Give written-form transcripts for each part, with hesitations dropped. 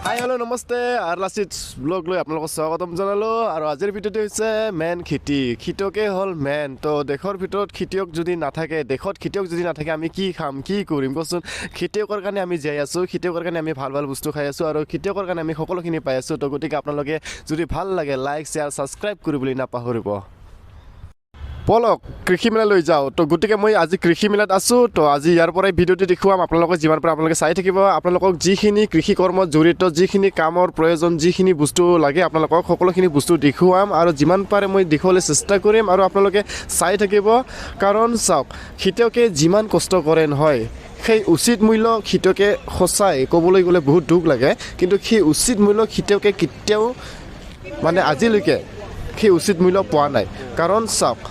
hi hello' namaste আৰু Lachit blog লৈ আপোনালোকক স্বাগতম জনালোঁ আৰু আজিৰ ভিডিঅ'টো হৈছে মেইন খেতিয়কে হ'ল মেইন তো দেশৰ ভিতৰত খেতিয়ক যদি নাথাকে আমি কি খাম কি কৰিম কচোন খেতিয়কৰ কাৰণে আমি জীয়াই আছোঁ খেতিয়কৰ কাৰণে আমি ভাল ভাল বস্তু খাই আছোঁ আৰু খেতিয়কৰ কাৰণে আমি সকলোখিনি পাই আছোঁ তো গতিকে আপোনালোকে যদি ভাল লাগে লাইক শ্বেয়াৰ ছাবস্ক্ৰাইব কৰিবলৈ নাপাহৰিব বলক কৃষি মেলালৈ যাওঁ তো গতিকে মই আজি কৃষি মেলাত আছোঁ তো আজি ইয়াৰ পৰাই ভিডিঅ'টো দেখুৱাম আপোনালোকক যিমান পাৰে আপোনালোকে চাই থাকিব আপোনালোকক যিখিনি কৃষি কৰ্মত জড়িত যিখিনি কামৰ প্ৰয়োজন যিখিনি বস্তু লাগে আপোনালোকক সকলোখিনি বস্তু দেখুৱাম আৰু যিমান পাৰে মই দেখুৱাবলৈ চেষ্টা কৰিম আৰু আপোনালোকে চাই থাকিব কাৰণ চাওক খেতিয়কে যিমান কষ্ট কৰে নহয় সেই উচিত মূল্য খেতিয়কে সঁচাই ক'বলৈ গ'লে বহুত দুখ লাগে কিন্তু সেই উচিত মূল্য খেতিয়কে কেতিয়াও মানে আজিলৈকে সেই উচিত মূল্য পোৱা নাই কাৰণ চাওক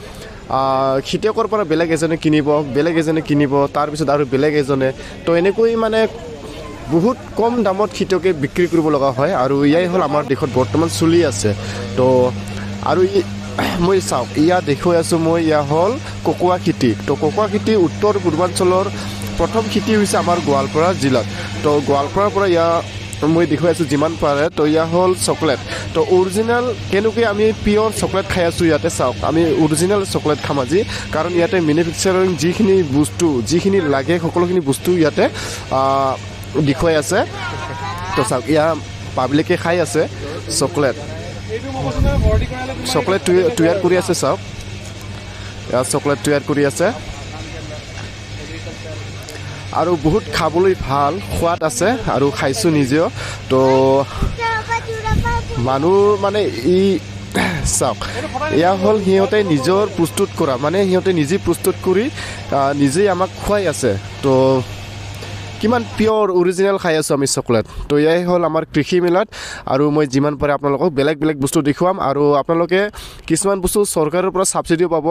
খেতিয়কৰ পৰা বেলেগ এজনে কিনিব তাৰপিছত আৰু বেলেগ এজনে তো এনেকৈ মানে বহুত কম দামত খেতিয়কে বিক্ৰী কৰিব লগা হয় আৰু ইয়াই হ'ল আমাৰ দেশত বৰ্তমান চলি আছে তো আৰু মই চাওক ইয়াত দেখুৱাই আছোঁ মই ইয়া হ'ল ককোৱা খেতি তো ককোৱা খেতি উত্তৰ পূৰ্বাঞ্চলৰ প্ৰথম খেতি হৈছে আমাৰ গোৱালপাৰা জিলাত তো গোৱালপাৰাৰ পৰা মই দেখুৱাই আছোঁ যিমান পাৰে তো ইয়া হ'ল চকলেট তো অৰিজিনেল কেনেকৈ আমি পিয়ৰ চকলেট খাই আছোঁ ইয়াতে চাওক আমি অৰিজিনেল চকলেট খাম আজি কাৰণ ইয়াতে মেনুফেকচাৰিং যিখিনি লাগে সকলোখিনি বস্তু ইয়াতে দেখুৱাই আছে তো চাওক ইয়াৰ পাব্লিকে খাই আছে চকলেট তৈয়াৰ কৰি আছে চাওক ইয়াৰ চকলেট তৈয়াৰ কৰি আছে আৰু বহুত খাবলৈ ভাল সোৱাদ আছে আৰু খাইছোঁ নিজেও তো মানুহ মানে চাওক এয়া হ'ল সিহঁতে নিজৰ প্ৰস্তুত কৰা মানে সিহঁতে নিজে প্ৰস্তুত কৰি নিজেই আমাক খুৱাই আছে তো কিমান পিয়ৰ অৰিজিনেল খাই আছোঁ আমি চকলেট তো এয়াই হ'ল আমাৰ কৃষি মেলাত আৰু মই যিমান পাৰে আপোনালোকক বেলেগ বেলেগ বস্তু দেখুৱাম আৰু আপোনালোকে কিছুমান বস্তু চৰকাৰৰ পৰা ছাবচিডিও পাব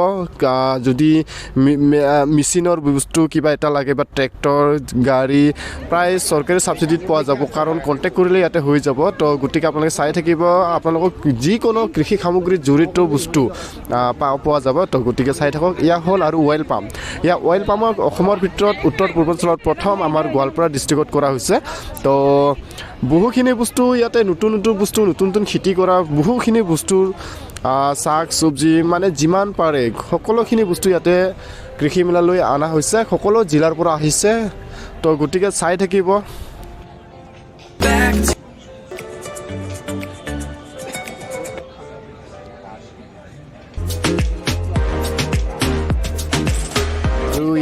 যদি মেচিনৰ বস্তু কিবা এটা লাগে বা ট্ৰেক্টৰ গাড়ী প্ৰায় চৰকাৰী ছাবচিডিত পোৱা যাব কাৰণ কণ্টেক্ট কৰিলে ইয়াতে হৈ যাব তো গতিকে আপোনালোকে চাই থাকিব আপোনালোকক যিকোনো কৃষি সামগ্ৰীত জড়িত বস্তু পোৱা যাব তো গতিকে চাই থাকক এয়া হ'ল আৰু অইল পাম্প অইল পাম্পক অসমৰ ভিতৰত উত্তৰ পূৰ্বাঞ্চলত প্ৰথম আমাৰ গোৱালপাৰা ডিষ্ট্ৰিক্টত কৰা হৈছে তো বহুখিনি বস্তু ইয়াতে নতুন খেতি কৰা বহুখিনি বস্তুৰ শাক চব্জি মানে যিমান পাৰে সকলোখিনি বস্তু ইয়াতে কৃষি মেলালৈ অনা হৈছে সকলো জিলাৰ পৰা আহিছে তো গতিকে চাই থাকিব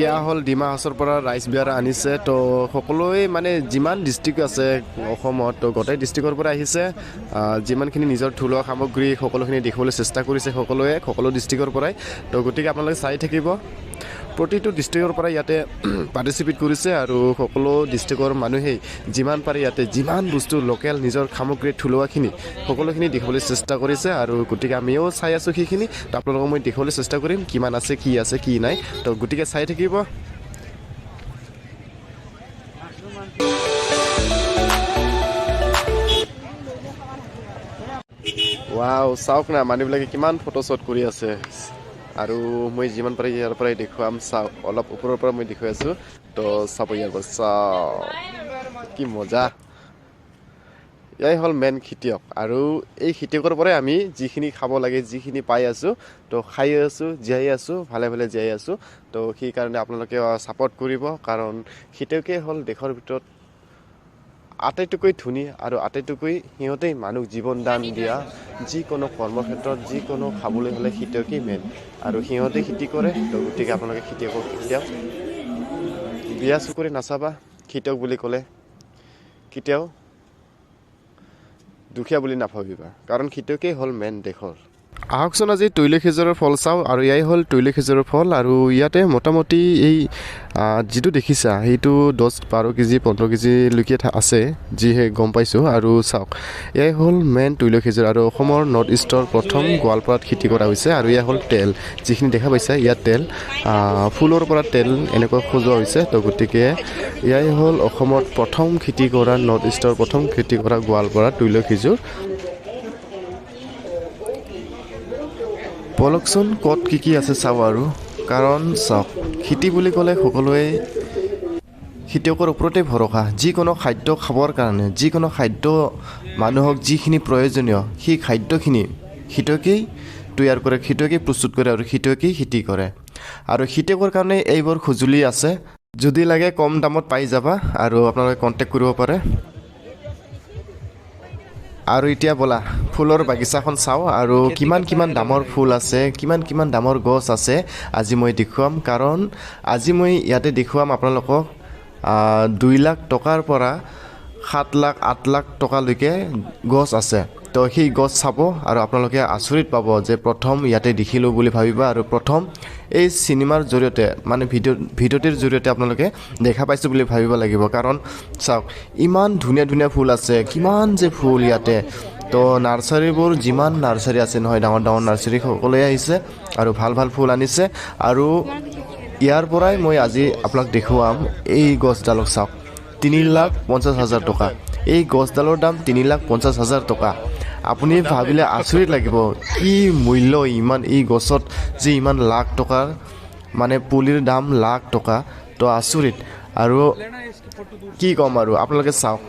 ইয়া হ'ল ডিমা হাছৰ পৰা ৰাইচ বিয়াৰ আনিছে তো সকলোৱে মানে যিমান ডিষ্ট্ৰিক্ট আছে অসমত তো গোটেই ডিষ্ট্ৰিক্টৰ পৰা আহিছে যিমানখিনি নিজৰ থলুৱা সামগ্ৰী সকলোখিনি দেখিবলৈ চেষ্টা কৰিছে সকলো ডিষ্ট্ৰিক্টৰ পৰাই তো গতিকে আপোনালোকে চাই থাকিব প্ৰতিটো ডিষ্ট্ৰিক্টৰ পৰা ইয়াতে পাৰ্টিচিপেট কৰিছে আৰু সকলো ডিষ্ট্ৰিক্টৰ মানুহেই যিমান পাৰে ইয়াতে যিমান বস্তু লোকেল নিজৰ সামগ্ৰী থলুৱাখিনি সকলোখিনি দেখিবলৈ চেষ্টা কৰিছে আৰু গতিকে আমিও চাই আছোঁ সেইখিনি তো আপোনালোকক মই দেখিবলৈ চেষ্টা কৰিম কিমান আছে কি নাই তো গতিকে চাই থাকিব ৱাও চাওক না মানুহবিলাকে কিমান ফটোশ্বট কৰি আছে আৰু মই যিমান পাৰে ইয়াৰ পৰাই দেখুৱাম চাওক অলপ ওপৰৰ পৰা মই দেখুৱাই আছোঁ তো চাব ইয়াৰ পৰা চাওক কি মজা এয়াই হ'ল মেইন খেতিয়ক আৰু এই খেতিয়কৰ পৰাই আমি যিখিনি খাব লাগে যিখিনি পাই আছোঁ তো খাই আছোঁ জীয়াই আছোঁ ভালে ভালে জীয়াই আছোঁ তো সেইকাৰণে আপোনালোকে ছাপৰ্ট কৰিব কাৰণ খেতিয়কে হ'ল দেশৰ ভিতৰত আটাইতকৈ ধনী আৰু আটাইতকৈ সিহঁতেই মানুহ জীৱন দান দিয়া যিকোনো কৰ্মক্ষেত্ৰত যিকোনো খাবলৈ হ'লে খেতিয়কেই মেইন আৰু সিহঁতে খেতি কৰে তো গতিকে আপোনালোকে খেতিয়কক কেতিয়াও বিয়া চকুৰে নাচাবা খেতিয়ক বুলি ক'লে কেতিয়াও দুখীয়া বুলি নাভাবিবা কাৰণ খেতিয়কেই হ'ল মেইন দেশৰ আহকচোন আজি তৈল খেজুৰৰ ফল চাওঁ আৰু এয়াই হ'ল তৈল খেজুৰৰ ফল আৰু ইয়াতে মোটামুটি এই যিটো দেখিছা সেইটো 10-12 কেজি 15 কেজিলৈকে আছে যিহে গম পাইছোঁ আৰু চাওক এয়াই হ'ল মেইন তৈল খেজুৰ আৰু অসমৰ নৰ্থ ইষ্টৰ প্ৰথম গোৱালপাৰাত খেতি কৰা হৈছে আৰু এয়া হ'ল তেল যিখিনি দেখা পাইছে ইয়াত তেল ফুলৰ পৰা তেল এনেকৈ সজোৱা হৈছে তো গতিকে এয়াই হ'ল অসমত প্ৰথম খেতি কৰা নৰ্থ ইষ্টৰ প্ৰথম খেতি কৰা গোৱালপাৰা তৈল খেজুৰ বলকচোন ক'ত কি আছে চাওঁ আৰু কাৰণ চাওক খেতি বুলি ক'লে সকলোৱে খেতিয়কৰ ওপৰতে ভৰসা যিকোনো খাদ্য খাবৰ কাৰণে যিকোনো খাদ্য মানুহক যিখিনি প্ৰয়োজনীয় সেই খাদ্যখিনি খেতিয়কেই তৈয়াৰ কৰে খেতিয়কেই প্ৰস্তুত কৰে আৰু খেতিয়কেই খেতি কৰে আৰু খেতিয়কৰ কাৰণে এইবোৰ সঁজুলি আছে যদি লাগে কম দামত পাই যাবা আৰু আপোনালোকে কণ্টেক্ট কৰিব পাৰে আৰু এতিয়া বলা ফুলৰ বাগিচাখন চাওঁ আৰু কিমান দামৰ ফুল আছে কিমান দামৰ গছ আছে আজি মই দেখুৱাম কাৰণ আজি মই ইয়াতে দেখুৱাম আপোনালোকক 2 লাখ টকাৰ পৰা 7 লাখ 8 লাখ টকালৈকে গছ আছে তো সেই গছ চাব আৰু আপোনালোকে আচৰিত পাব যে প্ৰথম ইয়াতে দেখিলোঁ বুলি ভাবিবা আৰু প্ৰথম এই চিনেমাৰ জৰিয়তে মানে ভিডিঅ'টিৰ জৰিয়তে আপোনালোকে দেখা পাইছোঁ বুলি ভাবিব লাগিব কাৰণ চাওক ইমান ধুনীয়া ফুল আছে কিমান যে ফুল ইয়াতে তো নাৰ্চাৰীবোৰ যিমান নাৰ্চাৰী আছে নহয় ডাঙৰ নাৰ্চাৰী সকলোৱে আহিছে আৰু ভাল ফুল আনিছে আৰু ইয়াৰ পৰাই মই আজি আপোনাক দেখুৱাম এই গছডালক চাওক 3,50,000 টকা এই গছডালৰ দাম 3,50,000 টকা আপুনি ভাবিলে আচৰিত লাগিব কি মূল্য ইমান এই গছত যে ইমান লাখ টকাৰ মানে পুলিৰ দাম লাখ টকা তো আচৰিত আৰু কি ক'ম আৰু আপোনালোকে চাওক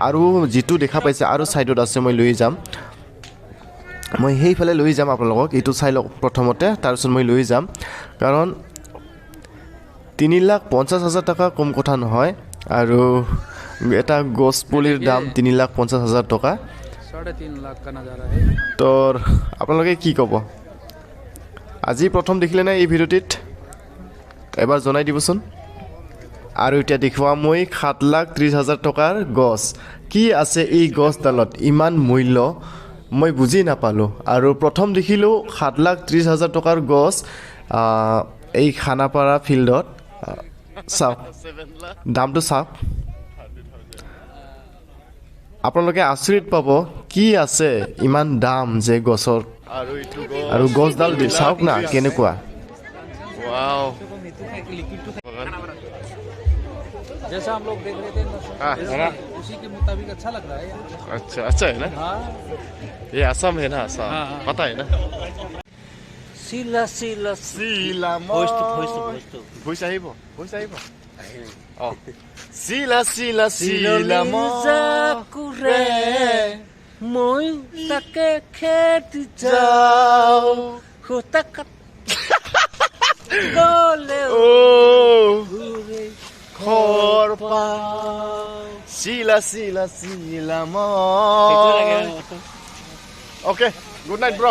আৰু যিটো দেখা পাইছে আৰু ছাইডত আছে মই লৈ যাম মই সেইফালে লৈ যাম আপোনালোকক এইটো চাই লওক প্ৰথমতে তাৰপিছত মই লৈ যাম কাৰণ 3,50,000 টকা কম কথা নহয় আৰু এটা গছ পুলিৰ দাম 3,50,000 টকা 3.5 लाख का नज़ारा है তো আপোনালোকে কি ক'ব আজি প্ৰথম দেখিলে নে এই ভিডিঅ'টিত এবাৰ জনাই দিবচোন আৰু এতিয়া দেখুৱাম মই 7,30,000 টকাৰ গছ কি আছে এই গছডালত ইমান মূল্য মই বুজি নাপালোঁ আৰু প্ৰথম দেখিলোঁ 7,30,000 টকাৰ গছ এই খানাপাৰা ফিল্ডত চাওক দামটো চাওক আপোনালোকে আচৰিত পাব কি আছে ইমান দাম যে গছৰ আৰু গছডাল চাওক না কেনেকুৱা वाओ जैसा हम लोग देख रहे थे ना उसी के मुताबिक अच्छा लग रहा है अच्छा है ना हाँ ये असम है ना असम पता है ना सिला ভইচ আহিব অ চিলা কুৰে মই তাকে খেতি যাও হুতাক গলে খৰ পা চিলা অ'কে গুড নাইট ব্ৰ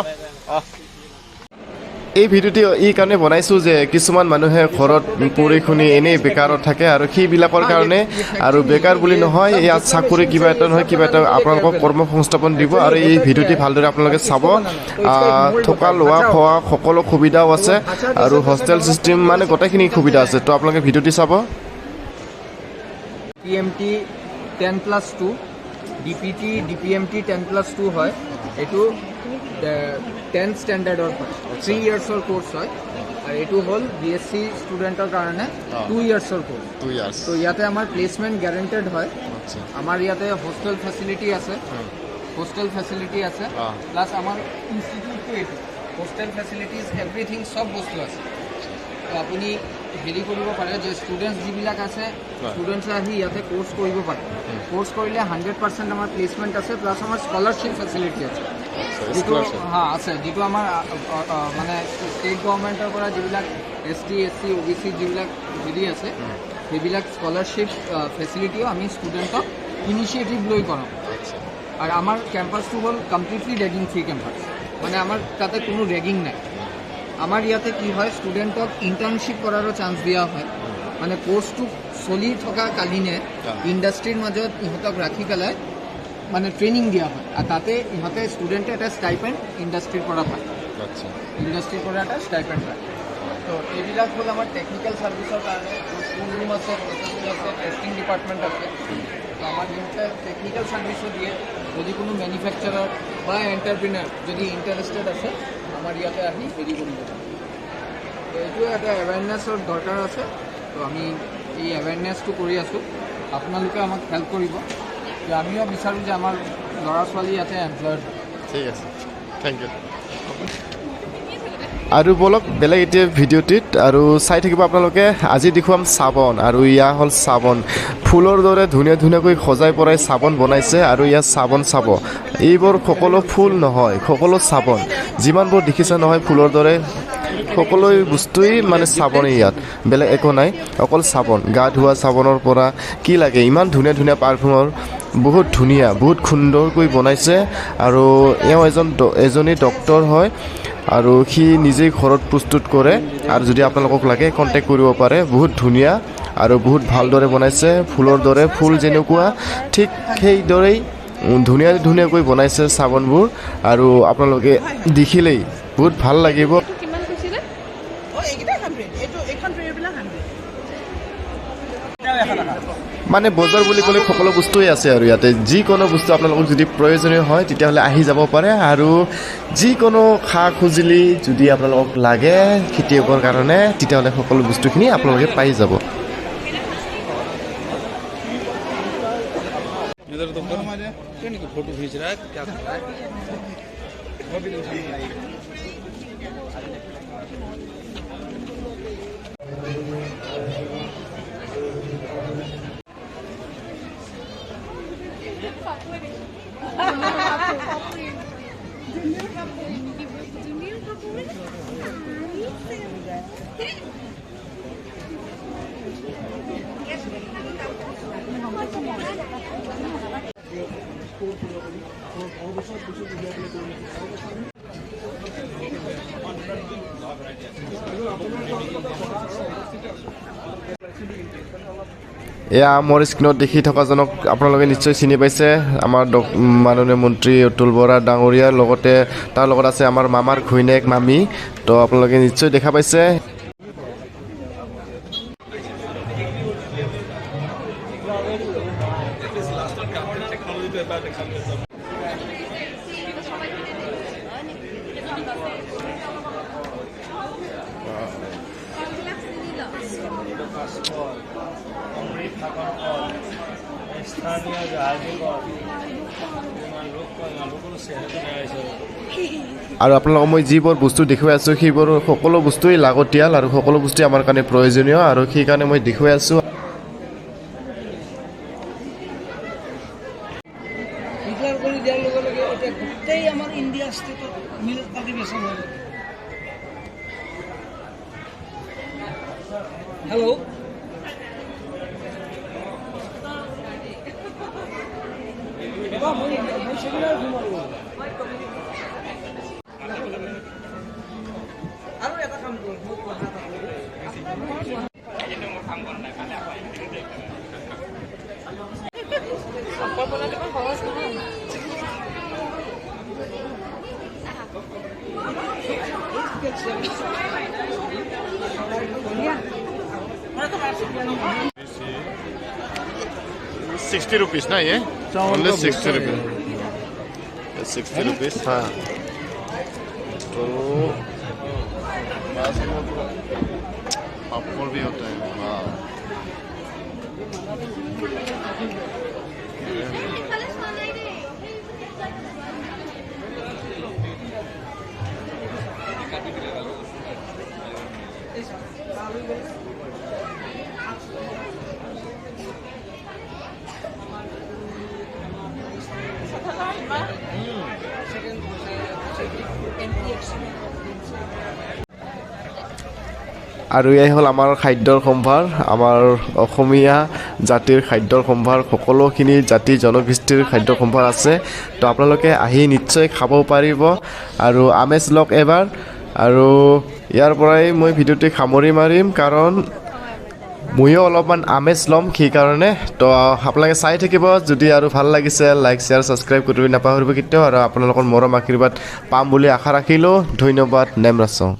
এই ভিডিঅ'টি এই কাৰণে বনাইছোঁ যে কিছুমান মানুহে ঘৰত পঢ়ি শুনি এনেই বেকাৰত থাকে আৰু সেইবিলাকৰ কাৰণে আৰু বেকাৰ বুলি নহয় ইয়াত চাকৰি কিবা এটা নহয় কিবা এটা আপোনালোকক কৰ্মসংস্থাপন দিব আৰু এই ভিডিঅ'টি ভালদৰে আপোনালোকে চাব থকা লোৱা খোৱা সকলো সুবিধাও আছে আৰু হোষ্টেল চিষ্টেম মানে গোটেইখিনি সুবিধা আছে তো আপোনালোকে ভিডিঅ'টি চাব PMT 10+2 DPT DPMT 10+2 হয় এইটো 10th স্ট্যান্ডাৰ্ডৰ 3 ইয়াৰ্ছৰ কোৰ্স হয় আৰু এইটো হ'ল BSc ষ্টুডেণ্টৰ কাৰণে 2 ইয়াৰ্ছৰ কোৰ্স 2 ইয়াৰ্ছ তো ইয়াতে আমাৰ প্লেচমেণ্ট গ্যাৰাণ্টেড হয় আমাৰ ইয়াতে হোষ্টেল ফেচিলিটি আছে প্লাছ আমাৰ ইনষ্টিটিউটটো এইটো হোষ্টেল ফেচিলিটিজ এভৰিথিং সব বস্তু আছে তো আপুনি হেৰি কৰিব পাৰে যে ষ্টুডেণ্টছ যিবিলাক আছে ষ্টুডেণ্টছে আহি ইয়াতে কোৰ্স কৰিব পাৰে কোৰ্স কৰিলে 100% আমাৰ প্লেচমেণ্ট আছে প্লাছ আমাৰ স্কলাৰশ্বিপ ফেচিলিটি আছে যিটো আমাৰ মানে ষ্টেট গভৰ্ণমেণ্টৰ পৰা যিবিলাক ST SC OBC যিবিলাক হেৰি আছে সেইবিলাক স্কলাৰশ্বিপ ফেচিলিটিও আমি ষ্টুডেণ্টক ইনিচিয়েটিভ লৈ কৰাম আৰু আমাৰ কেম্পাছটো হ'ল কমপ্লিটলি ৰেগিং ফ্ৰী কেম্পাছ মানে আমাৰ তাতে কোনো ৰেগিং নাই আমাৰ ইয়াতে কি হয় ষ্টুডেণ্টক ইণ্টাৰ্ণশ্বিপ কৰাৰো চান্স দিয়া হয় মানে কোৰ্সটো চলি থকা কালিনে ইণ্ডাষ্ট্ৰীৰ মাজত ইহঁতক ৰাখি পেলাই মানে ট্ৰেইনিং দিয়া হয় আৰু তাতে ইহঁতে ষ্টুডেণ্টে এটা ষ্টাইপেণ্ড ইণ্ডাষ্ট্ৰীৰ পৰা পায় ইণ্ডাষ্ট্ৰীৰ পৰা এটা ষ্টাইপেণ্ড পায় তো এইবিলাক হ'ল আমাৰ টেকনিকেল ছাৰ্ভিচৰ কাৰণে স্কুল ৰুম আছে প্ৰচেছিং আছে টেষ্টিং ডিপাৰ্টমেণ্ট আছে তো আমাৰ ইহঁতে টেকনিকেল ছাৰ্ভিচো দিয়ে যদি কোনো মেনুফেকচাৰাৰ বা এণ্টাৰপ্ৰিনাৰ যদি ইণ্টাৰেষ্টেড আছে আমাৰ ইয়াতে আহি হেৰি কৰিব তো এইটোৱে এটা এৱেৰনেছৰ দৰকাৰ আছে তো আমি এই এৱেৰনেছটো কৰি আছোঁ আপোনালোকে আমাক হেল্প কৰিব আমিও বিচাৰোঁ যে আমাৰ ল'ৰা ছোৱালী ইয়াতে এমপ্লয়ড ঠিক আছে থেংক ইউ আৰু বলক বেলেগ এতিয়া ভিডিঅ'টিত আৰু চাই থাকিব আপোনালোকে আজি দেখুৱাম চাবোন আৰু ইয়া হ'ল চাবোন ফুলৰ দৰে ধুনীয়া ধুনীয়াকৈ সজাই পৰাই চাবোন বনাইছে আৰু ইয়াত চাবোন চাব এইবোৰ সকলো ফুল নহয় সকলো চাবোন যিমানবোৰ দেখিছে নহয় ফুলৰ দৰে সকলো বস্তুৱেই মানে চাবোনেই ইয়াত বেলেগ একো নাই অকল চাবোন গা ধোৱা চাবোনৰ পৰা কি লাগে ইমান ধুনীয়া ধুনীয়া পাৰফিউমৰ বহুত ধুনীয়া বহুত সুন্দৰকৈ বনাইছে আৰু এওঁ এজনী ডক্তৰ হয় আৰু সি নিজেই ঘৰত প্ৰস্তুত কৰে আৰু যদি আপোনালোকক লাগে কণ্টেক্ট কৰিব পাৰে বহুত ধুনীয়া আৰু বহুত ভালদৰে বনাইছে ফুলৰ দৰে ফুল যেনেকুৱা ঠিক সেইদৰেই ধুনীয়া ধুনীয়াকৈ বনাইছে চাবোনবোৰ আৰু আপোনালোকে দেখিলেই বহুত ভাল লাগিব মানে বজাৰ বুলি ক'লে সকলো বস্তুৱেই আছে আৰু ইয়াতে যিকোনো বস্তু আপোনালোকক যদি প্ৰয়োজনীয় হয় তেতিয়াহ'লে আহি যাব পাৰে আৰু যিকোনো খা খুজিলি যদি আপোনালোকক লাগে খেতিয়কৰ কাৰণে তেতিয়াহ'লে সকলো বস্তুখিনি আপোনালোকে পাই যাব फोटो खींच रहा है क्या कर रहा है এয়া মোৰ স্ক্ৰীণত দেখি থকাজনক আপোনালোকে নিশ্চয় চিনি পাইছে আমাৰ মাননীয় মন্ত্ৰী অতুল বৰা ডাঙৰীয়াৰ লগতে তাৰ লগত আছে আমাৰ মামাৰ ঘৈণীয়েক মামী তো আপোনালোকে নিশ্চয় দেখা পাইছে আৰু আপোনালোকক মই যিবোৰ বস্তু দেখুৱাই আছোঁ সেইবোৰ সকলো বস্তুৱেই লাগতিয়াল আৰু সকলো বস্তুৱেই আমাৰ কাৰণে প্ৰয়োজনীয় আৰু সেইকাৰণে মই দেখুৱাই আছোঁ হেল্ল' আৰু এটা কাম কৰোঁ মোক কথা এটা ₹60 ना ये ओनली ₹60 ₹60 हाँ तो पापड़ भी होता है हाँ আৰু এই হ'ল আমাৰ খাদ্যৰ সম্ভাৰ আমাৰ অসমীয়া জাতিৰ খাদ্যৰ সম্ভাৰ সকলোখিনি জাতি জনগোষ্ঠীৰ খাদ্যৰ সম্ভাৰ আছে তো আপোনালোকে আহি নিশ্চয় খাব পাৰিব আৰু আমেজ লওক এবাৰ আৰু ইয়াৰ পৰাই মই ভিডিঅ'টি সামৰি মাৰিম কাৰণ ময়ো অলপমান আমেজ ল'ম সেইকাৰণে তো আপোনালোকে চাই থাকিব যদি আৰু ভাল লাগিছে লাইক শ্বেয়াৰ ছাবস্ক্ৰাইব কৰি নাপাহৰিব কেতিয়াও আৰু আপোনালোকৰ মৰম আশীৰ্বাদ পাম বুলি আশা ৰাখিলোঁ ধন্যবাদ নেম ৰাছ